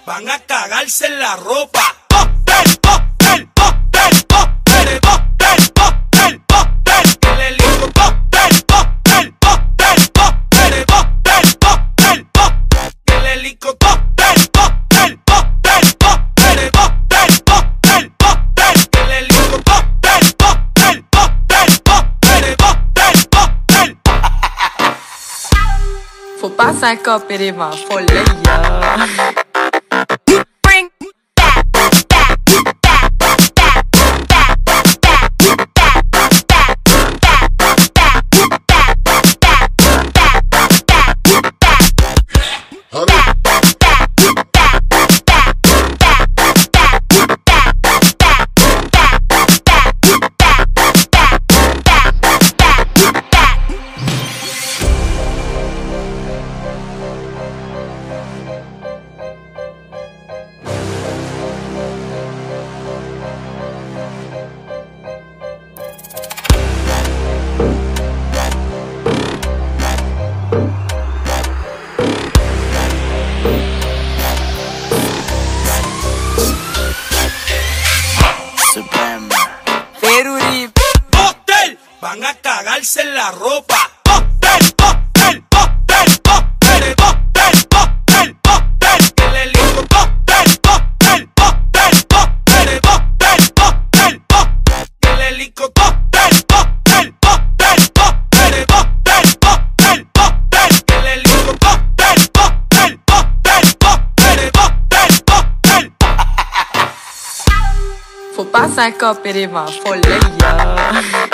Van a cagarse en la ropa. Bótel, bótel, bótel, bótel, bótel, bótel, bótel. El helicóptero, bótel, bótel, bótel, bótel, bótel, bótel. El helicóptero, bótel, bótel, bótel, bótel, bótel, bótel. El helicóptero, bótel, bótel, bótel, bótel, bótel. Faut pas s'incoper les mains, faut les Bótel, van a cagarse en la ropa. Bótel, bótel, bótel, bótel, bótel, bótel, bótel. El helicóptero, bótel, bótel, bótel, bótel, bótel, bótel. El helicóptero, bótel, bótel, bótel, bótel, bótel, bótel. El helicóptero, bótel, bótel, bótel, bótel, bótel. Faut pas s'incoper les mains, faut les